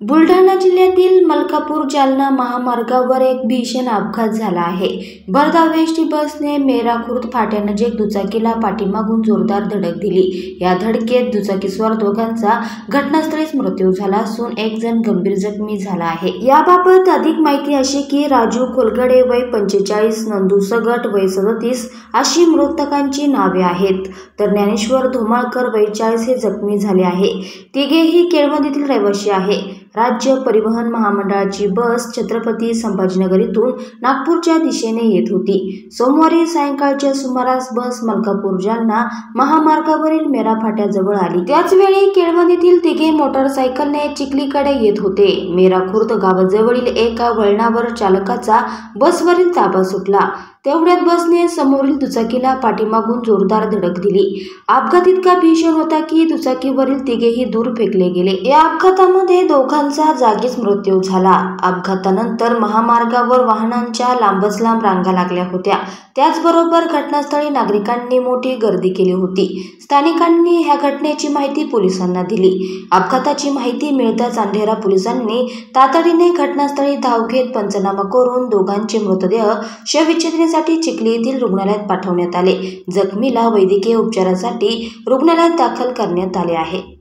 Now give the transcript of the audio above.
बुलढाणा जिल्ह्यातील मलकापूर जालना महामार्गावर एक भीषण अपघात झाला आहे। भरधाव एसटी बसने मेरा खुर्द फाट्यानजीक दुचाकीला पाठीमागून जोरदार धडक दिली। या धडकेत दुचाकीस्वार दोघांचा घटनास्थळीच मृत्यू झाला असून एक जण गंभीर जखमी झाला आहे। याबाबत अधिक माहिती अशी की राजू खोलगडे वय 45, नंदू सगट वय 37 अशी मृतकांची नावे आहेत, तर ज्ञानेश्वर धुमाळकर वय 40 हे जखमी झाले आहे। तिघेही केळवणीतील रहिवासी आहे। राज्य परिवहन महामंडळाची बस छत्रपती संभाजीनगर इथून नागपूरच्या दिशेने येत होती। सोमवारी सायंकाळच्या सुमारास बस मलकापूर जालना महामार्गावरील मेरा फाट्याजवळ आली। त्याच वेळी केळवणीतील तिघे मोटारसायकलने चिखलीकडे येत होते। मेरा खुर्द गावाजवळील एका वळणावर चालकाचा बसवरील ताबा सुटला। तेवढ्यात बसने समोरील दुचाकीला पाठीमागून जोरदार धडक दिली। अपघात इतका भीषण होता की दुचाकीवरील तिघेही दूर फेकले गेले। या अपघातामध्ये दोघांचा जागीच मृत्यू झाला। अपघातानंतर महामार्गावर वाहनांच्या लांबच लांब रांगा लागल्या होत्या। त्याचबरोबर घटनास्थळी नागरिकांनी मोठी गर्दी केली होती। स्थानिकांनी ह्या घटनेची माहिती पोलिसांना दिली। अपघाताची माहिती मिळताच अंधेरा पोलिसांनी तातडीने घटनास्थळी धाव घेत पंचनामा करून दोघांचे मृतदेह शवविच्छेदनासाठी चिखली येथील रुग्णालयात पाठवण्यात आले। जखमीला वैद्यकीय उपचारासाठी रुग्णालयात दाखल करण्यात आले आहे।